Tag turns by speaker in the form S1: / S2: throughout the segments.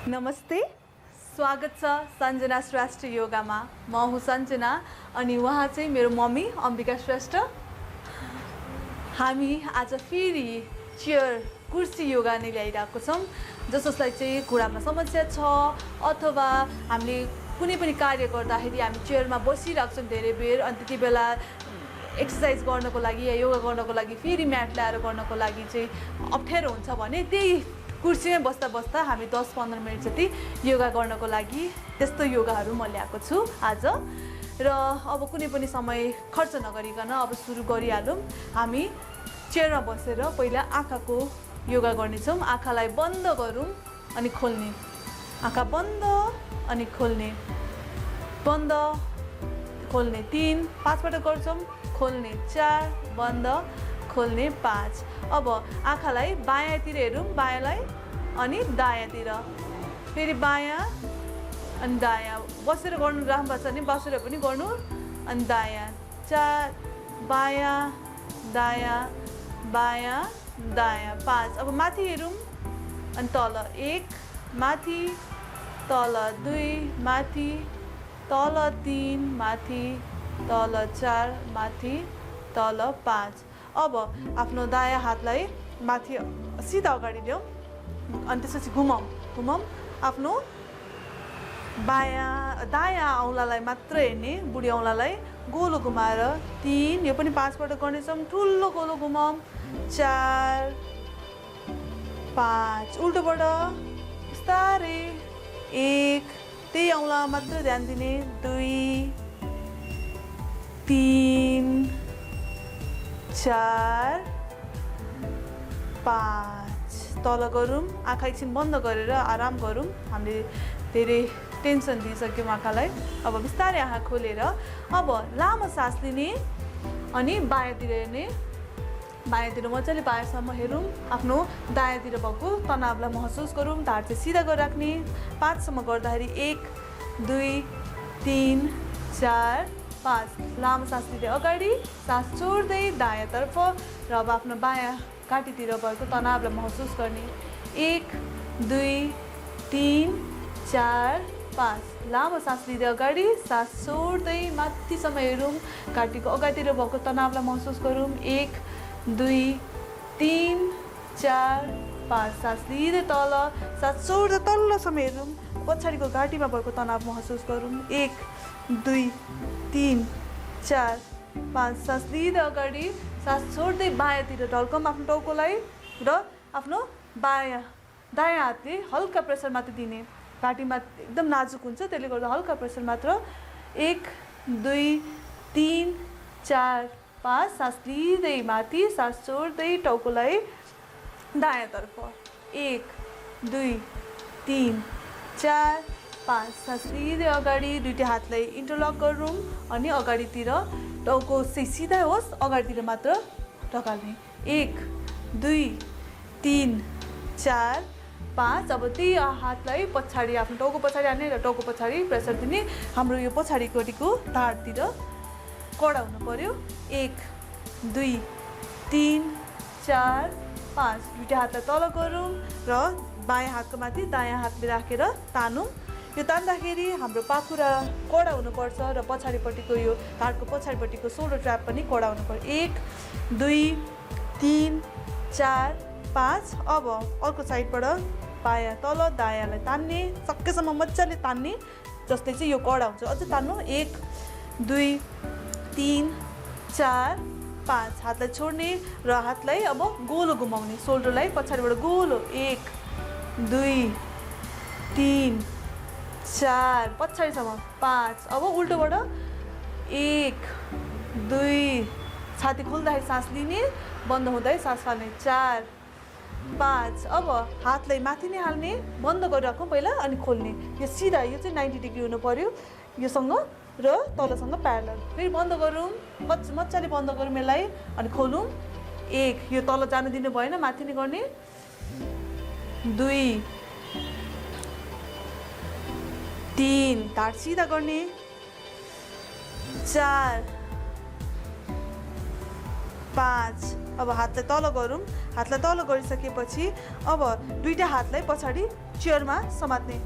S1: नमस्ते, स्वागत छ सञ्जना श्रेष्ठ योगामा। म हुँ सञ्जना अनि उहाँ चाहिँ मेरो मम्मी अम्बिका श्रेष्ठ। हामी आज फेरि चेयर कुर्सी योगा नै ल्याइरहेको छौँ। जसलाई चाहिँ घुँडामा समस्या छ अथवा हामीले कुनै पनि कार्य गर्दाखेरि हामी चेयरमा बसिरहेको छौँ धेरै बेर, अनि त्यति बेला एक्सर्साइज गर्नको लागि या योगा गर्नको लागि फेरि म्याट ल्याएर गर्नको लागि चाहिँ अप्ठ्यारो हुन्छ भने त्यही कुर्सीमै बस्दा बस्दा हामी 10-15 मिनट जति योगा गर्नको लागि त्यस्तो योगाहरू म ल्याएको छु आज। र अब कुनै पनि समय खर्च नगरिकन अब सुरु गरिहालौँ। हामी चेयरमा बसेर पहिला आँखाको योगा गर्नेछौँ। आँखालाई बन्द गरौँ अनि खोल्ने, आँखा बन्द अनि खोल्ने, बन्द खोल्ने 3-5 पटक गर्छौँ। खोल्ने 4, बन्द खोल्ने 5। अब आँखालाई बायाँतिर हेरौँ, बायाँलाई अनि दायाँतिर, फेरि बायाँ अनि दायाँ। बसेर गर्नु राम्रो छ भने बसेर पनि गर्नु, अनि दायाँ 4, बायाँ दायाँ बायाँ दायाँ 5। अब माथि हेरौँ अनि तल 1, माथि तल 2, माथि तल 3, माथि तल 4, माथि तल 5। अब आफ्नो दायाँ हातलाई माथि सिधा अगाडि ल्याउँ अनि त्यसपछि घुमाउँ। आफ्नो दायाँ औँलालाई मात्र हेर्ने, बुढी औँलालाई गोलो घुमाएर 3, यो पनि 5 पटक गर्नेछौँ। ठुलो गोलो घुमाउँ 4, 5, उल्टोबाट बिस्तारै 1, त्यही औँला मात्र ध्यान दिने 2, 3, 4, 5। तल गरौँ, आँखा एकछिन बन्द गरेर आराम गरौँ। हामीले धेरै टेन्सन दिइसक्यौँ आँखालाई। अब बिस्तारै आँखा खोलेर अब लामो सास लिने अनि बायाँतिर हेर्ने, बायाँतिर मजाले बायाँसम्म हेरौँ। आफ्नो दायाँतिर भएको तनावलाई महसुस गरौँ। ढाड चाहिँ सिधा गरेर राख्ने। 5 सम्म गर्दाखेरि 1, 2, 3, 4, 5। लामो सास लिँदै अगाडि, सास छोड्दै दायाँतर्फ र अब आफ्नो बायाँ घाँटीतिर भएको तनावलाई महसुस गर्ने। 1, 2, 3, 4, 5। लामो सास लिँदै अगाडि, सास छोड्दै माथिसम्म हेरौँ। घाँटीको अगाडितिर भएको तनावलाई महसुस गरौँ। 1, 2, 3, 4, 5। सास लिँदै तल, सास छोड्दै तल्लोसम्म हेरौँ। पछाडिको घाँटीमा भएको तनाव महसुस गरौँ। 1, 2, 3, 4, 5। सास लिँदै अगाडि, सास छोड्दै बायाँतिर ढल्कौँ आफ्नो टाउकोलाई र आफ्नो दायाँ हातले हल्का प्रेसर मात्र दिने। घाँटीमा एकदम नाजुक हुन्छ, त्यसले गर्दा हल्का प्रेसर मात्र। 1, 2, 3, 4, 5। सास लिँदै माथि, सास छोड्दै टाउकोलाई दायाँतर्फ। 1, 2, 3, 4, 5। सास लिँदै अगाडि दुईटा हातलाई इन्टरलक गरौँ अनि अगाडितिर टाउको चाहिँ सिधा होस्, अगाडितिर मात्र ढकाल्ने। 1, 2, 3, 4, 5। अब त्यही हातलाई पछाडि आफ्नो टाउको पछाडि हाल्ने र टाउको पछाडि प्रेसर दिने। हाम्रो यो पछाडिपट्टिको ढाडतिर कडा हुनु पर्यो। 1, 2, 3, 4, 5। दुईटा हातलाई तल गरौँ र बायाँ हातको माथि दायाँ हातले राखेर तानौँ। यो तान्दाखेरि हाम्रो पाखुरा कडा हुनुपर्छ र पछाडिपट्टिको यो ढाडको पछाडिपट्टिको सोल्डर ट्र्याप पनि कडा हुनु पर्यो। 1, 2, 3, 4, 5। अब अर्को साइडबाट बायाँ तल, दायाँलाई तान्ने, सकेसम्म मजाले तान्ने, जसले चाहिँ यो कडा हुन्छ। अझ तान्नु। 1, 2, 3, 4, 5। हातलाई छोड्ने र हातलाई अब गोलो घुमाउने, सोल्डरलाई पछाडिबाट गोलो। 1, 2, 3, 4, पछाडिसम्म 5। अब उल्टोबाट 1, 2, छाती खोल्दाखेरि सास लिने, बन्द हुँदै सास फाल्ने। 4, 5। अब हातलाई माथि नै हाल्ने, बन्द गरिराखौँ पहिला अनि खोल्ने। यो सिधा, यो चाहिँ 90 डिग्री हुनु पर्यो योसँग र तलसँग प्यारलल। फेरि बन्द गरौँ, मजाले बन्द गरौँ यसलाई अनि खोलौँ। 1, यो तल जान दिनु भएन, माथि नै गर्ने। 2, 3, ढाड सिधा गर्ने। 4, 5। अब हातलाई तल गरौँ। हातलाई तल गरिसकेपछि अब दुईटा हातलाई पछाडि चेयरमा समात्ने,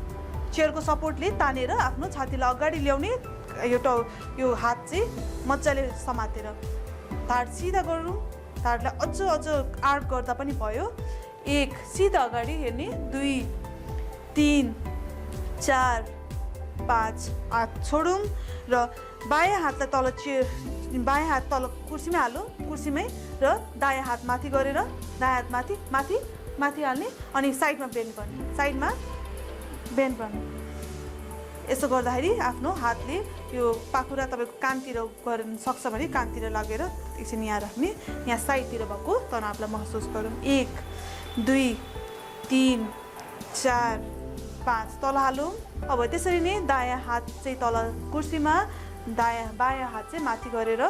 S1: चेयरको सपोर्टले तानेर आफ्नो छातीलाई अगाडि ल्याउने, यो हात चाहिँ मजाले समातेर ढाड सिधा गरौँ। ढाडलाई अझ आर्क गर्दा पनि भयो। 1 सिधा अगाडि हेर्ने, 2 3 4 5 हात छोडौँ र बायाँ हातलाई तल बायाँ हात तल कुर्सीमै हालौँ, कुर्सीमै, र दायाँ हात माथि गरेर दायाँ हात माथि माथि माथि हाल्ने अनि साइडमा बेन्ड गर्ने, साइडमा बेन्ड गर्ने। यसो गर्दाखेरि आफ्नो हातले यो पाखुरा तपाईँको कानतिर गर्न सक्छ भने कानतिर लागेर एकछिन यहाँ राख्ने, यहाँ साइडतिर भएको तनावलाई महसुस गरौँ। 1 2 3 4 5 तल हालौँ। अब त्यसरी नै दायाँ हात चाहिँ तल कुर्सीमा, बायाँ हात चाहिँ माथि गरेर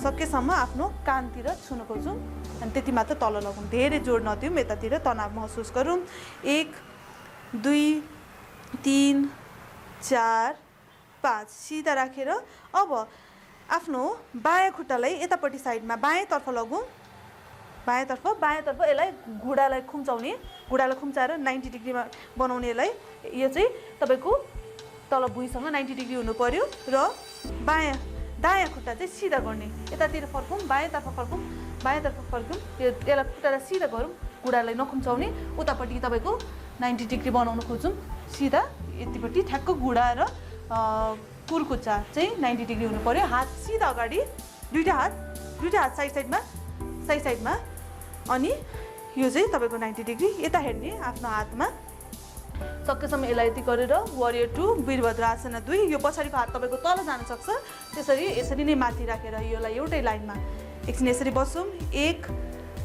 S1: सकेसम्म आफ्नो कानतिर छुन खोजौँ अनि त्यति मात्र तल लगाउँ। धेरै जोड नदिउँ, यतातिर तनाव महसुस गरौँ। 1 2 3 4 5 सिधा राखेर अब आफ्नो बायाँ खुट्टालाई यतापट्टि साइडमा बायाँतर्फ लगाउँ। बायाँतर्फ यसलाई घुँडालाई खुम्चाउने, घुँडालाई खुम्चाएर 90 डिग्रीमा बनाउने। यसलाई यो चाहिँ तपाईँको तल भुइँसँग 90 डिग्री हुनु पर्यो र दायाँ खुट्टा चाहिँ सिधा गर्ने, यतातिर फर्कौँ, बायाँतर्फ फर्कौँ, बायाँतर्फ फर्कौँ। यसलाई खुट्टालाई सिधा गरौँ, घुँडालाई नखुम्चाउने, उतापट्टि तपाईँको 90 डिग्री बनाउनु खोजौँ। सिधा यतिपट्टि ठ्याक्क घुँडा र कुर्कुच्चा चाहिँ 90 डिग्री हुनु पर्यो। हात सिधा अगाडि, दुईटा हात साइडमा अनि यो चाहिँ तपाईँको 90 डिग्री यता हेर्ने आफ्नो हातमा। सकेसम्म यसलाई यति गरेर वारियर 2 वीरभद्रासना 2, यो पछाडिको हात तपाईँको तल जान सक्छ, यसरी नै माथि राखेर यसलाई एउटै लाइनमा एकछिन यसरी बसौँ। 1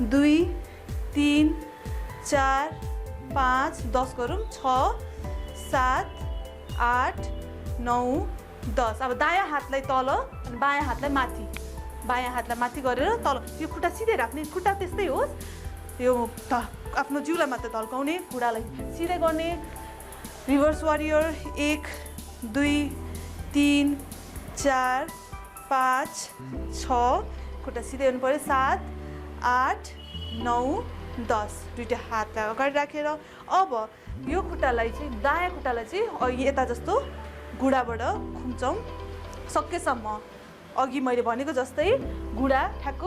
S1: 2 3 4 5 10 गरौँ। 6 7 8 9 10। अब दायाँ हातलाई तल अनि बायाँ हातलाई माथि गरेर तल, यो खुट्टा सिधै राख्ने, खुट्टा त्यस्तै होस्, यो आफ्नो जिउलाई मात्र ढल्काउने, खुट्टालाई सिधै गर्ने। रिभर्स वारियर 1 2 3 4 5 6 खुट्टा सिधै हुनु पर्यो। 7 8 9 10 दुईटा हातलाई अगाडि राखेर अब यो खुट्टालाई चाहिँ दायाँ खुट्टालाई चाहिँ यता जस्तो घुँडाबाट खुम्चौँ सकेसम्म। अघि मैले भनेको जस्तै घुँडा ठ्याक्क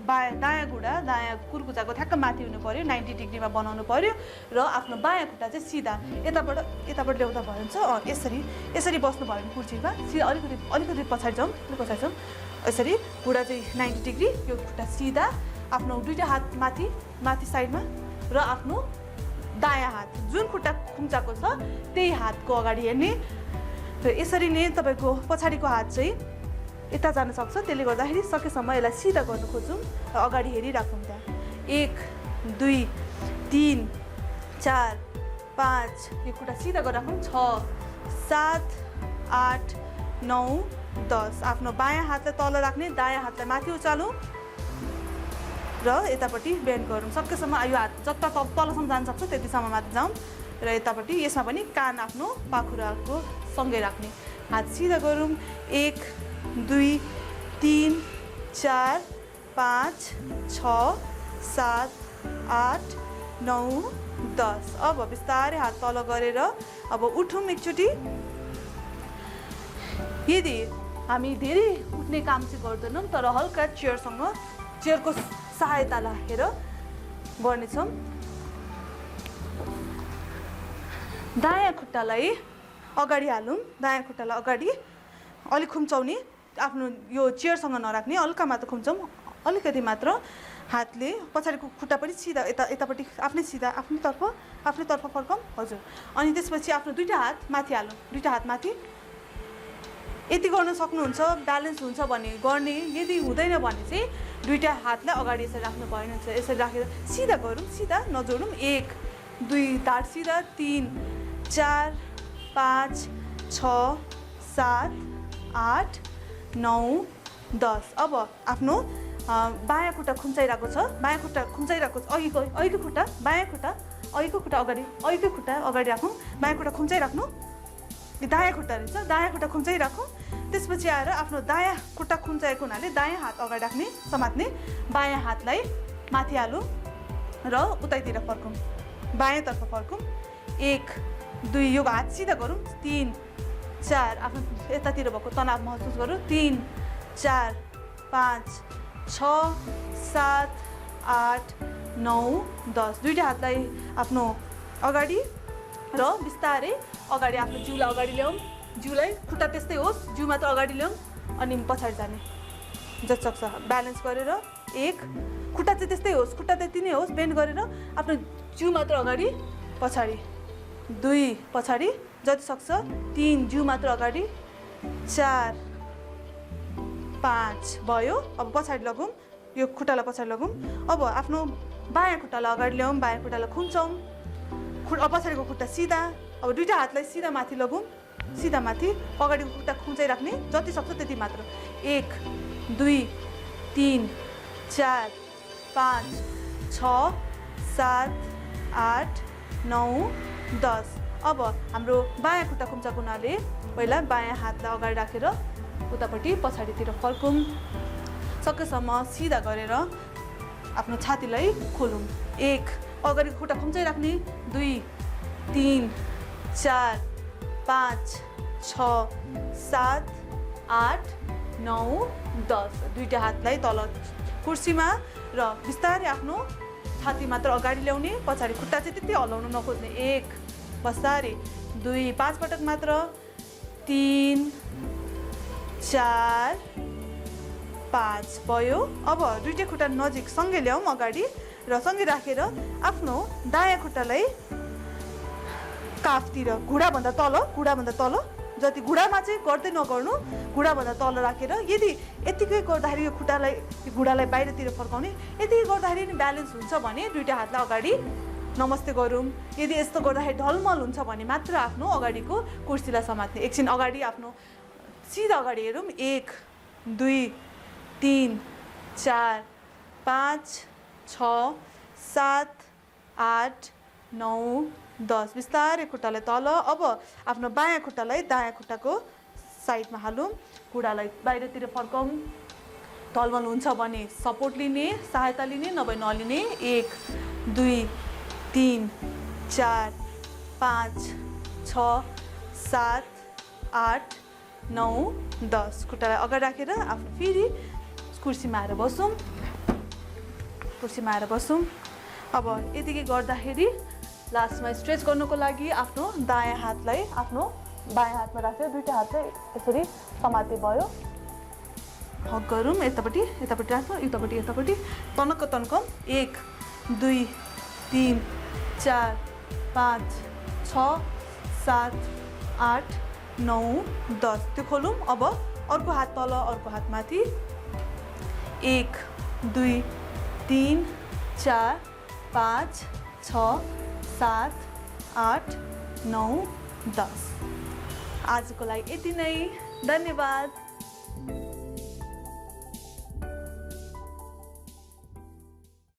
S1: दायाँ घुँडा दायाँ कुर्कुच्चाको ठ्याक्क माथि हुनु पर्यो, 90 डिग्रीमा बनाउनु पर्यो र आफ्नो बायाँ खुट्टा चाहिँ सिधा यताबाट ल्याउँदा भइन्छ। यसरी बस्नु भयो भने कुर्सीमा सिधा अलिकति पछाडि जाउँ, यसरी घुँडा चाहिँ 90 डिग्री, यो खुट्टा सिधा, आफ्नो दुईटा हात माथि साइडमा र आफ्नो दायाँ हात जुन खुट्टा खुम्चाएको छ त्यही हातको अगाडि हेर्ने र यसरी नै तपाईँको पछाडिको हात चाहिँ यता जान सक्छ। त्यसले गर्दाखेरि सकेसम्म यसलाई सिधा गर्नु खोजौँ र अगाडि हेरिराखौँ। त्यहाँ 1 2 3 4 5 यो खुट्टा सिधा गरेर राखौँ। 6 7 8 9 10 आफ्नो बायाँ हातलाई तल राख्ने, दायाँ हातलाई माथि उचालौँ र यतापट्टि बेन्ड गरौँ। सकेसम्म यो हात जता तलसम्म जान सक्छ त्यतिसम्म माथि जाउँ र यतापट्टि यसमा पनि कान आफ्नो पाखुराको सँगै राख्ने, हात सिधा गरौँ। 1 2 3 4 5 6 7 8 9 10। अब बिस्तारै हात तल गरेर अब उठौँ एकचोटि। यदि हामी धेरै उठ्ने काम चाहिँ गर्दैनौँ तर हल्का चेयरको सहायता राखेर गर्नेछौँ। दायाँ खुट्टालाई अगाडि हालौँ, दायाँ खुट्टालाई अगाडि अलिक खुम्चाउने, आफ्नो यो चेयरसँग नराख्ने, हल्का मात्र खुम्चौँ, अलिकति मात्र। हातले पछाडिको खुट्टा पनि सिधा यतापट्टि आफ्नैतर्फ फर्काउँ। हजुर, अनि त्यसपछि आफ्नो दुईटा हात माथि हालौँ, दुईटा हात माथि। यति गर्न सक्नुहुन्छ, ब्यालेन्स हुन्छ भने गर्ने, यदि हुँदैन भने चाहिँ दुईटा हातलाई अगाडि यसरी राख्नु भएन हुन्छ। यसरी राखेर सिधा गरौँ, सिधा नजोडौँ। 1 2 ढाड सिधा, 3 4 5 6 7 8 9 10। अब आफ्नो बायाँ खुट्टा खुम्चाइरहेको छ, अघिको खुट्टा बायाँ खुट्टा अघिको खुट्टा अगाडि राखौँ, बायाँ खुट्टा खुम्चाइराख्नु, दायाँ खुट्टा रहेछ, दायाँ खुट्टा खुम्चाइराखौँ। त्यसपछि आएर आफ्नो दायाँ खुट्टा खुम्चाएको हुनाले दायाँ हात अगाडि राख्ने, समात्ने, बायाँ हातलाई माथि हालौँ र उतैतिर फर्कौँ, बायाँतर्फ फर्कौँ। 1 2 यो हात सिधा गरौँ 3 4 आफ्नो यतातिर भएको तनाव महसुस गरौँ 3 4 5 6 7 8 9 10 दुईटा हातलाई आफ्नो अगाडि र बिस्तारै अगाडि आफ्नो जिउलाई अगाडि ल्याउँ जिउलाई खुट्टा त्यस्तै होस् जिउ मात्र अगाडि ल्याउँ अनि पछाडि जाने जति सक्छ ब्यालेन्स गरेर 1 खुट्टा चाहिँ त्यस्तै होस् खुट्टा त्यति नै होस् बेन्ड गरेर आफ्नो जिउ मात्र अगाडि पछाडि 2 पछाडि जति सक्छ 3 जिउ मात्र अगाडि 4 5 भयो अब पछाडि लगौँ यो खुट्टालाई पछाडि लगौँ अब आफ्नो बायाँ खुट्टालाई अगाडि ल्याउँ बायाँ खुट्टालाई खुम्चौँ पछाडिको खुट्टा सिधा अब दुईटा हातलाई सिधा माथि लगौँ सिधा माथि अगाडिको खुट्टा खुम्चाइराख्ने जति सक्छ त्यति मात्र 1 2 3 4 5 6 7 8 9 10 अब हाम्रो बायाँ खुट्टा खुम्चाएको हुनाले पहिला बायाँ हातलाई अगाडि राखेर उतापट्टि पछाडितिर फर्कौँ सकेसम्म सिधा गरेर आफ्नो छातीलाई खोलौँ 1 अगाडिको खुट्टा खुम्चाइराख्ने 2 3 4 5 6 7 8 9 10 दुईटा हातलाई तल कुर्सीमा र बिस्तारै आफ्नो छाती मात्र अगाडि ल्याउने पछाडि खुट्टा चाहिँ त्यति हल्लाउनु नखोज्ने 1 बिस्तारै 2 5 पटक मात्र 3 4 5 भयो अब दुईटै खुट्टा नजिक सँगै ल्याउँ अगाडि र सँगै राखेर आफ्नो दायाँ खुट्टालाई काफतिर घुँडाभन्दा तल जति घुँडामा चाहिँ गर्दै नगर्नु घुँडाभन्दा तल राखेर यदि यतिकै गर्दाखेरि यो घुँडालाई बाहिरतिर फर्काउने यतिकै गर्दाखेरि नि ब्यालेन्स हुन्छ भने दुईटा हातलाई अगाडि नमस्ते गरौँ यदि यस्तो गर्दाखेरि ढलमल हुन्छ भने मात्र आफ्नो अगाडिको कुर्सीलाई समात्ने एकछिन अगाडि आफ्नो सिधा अगाडि हेरौँ 1 2 3 4 5 6 7 8 9 10 बिस्तारै खुट्टालाई तल अब आफ्नो बायाँ खुट्टालाई दायाँ खुट्टाको साइडमा हालौँ घुँडालाई बाहिरतिर फर्काउँ टलमल हुन्छ भने सपोर्ट लिने सहायता लिने नभए नलिने 1 2 3 4 5 6 7 8 9 10 खुट्टालाई अगाडि राखेर आफ्नो फेरि कुर्सीमा आएर बसौँ अब यतिकै गर्दाखेरि लास्टमा स्ट्रेच गर्नुको लागि आफ्नो दायाँ हातलाई आफ्नो बायाँ हातमा राखेर दुईटा हात चाहिँ यसरी समाते भयो हक गरौँ यतापट्टि राख्छौँ यतापट्टि तनक्क 1 2 3 4 5 6 7 8 9 10 त्यो खोलौँ अब अर्को हात तल अर्को हात माथि 1 2 3 4 5 6 7 8 9 10 आजको लागि यति नै धन्यवाद।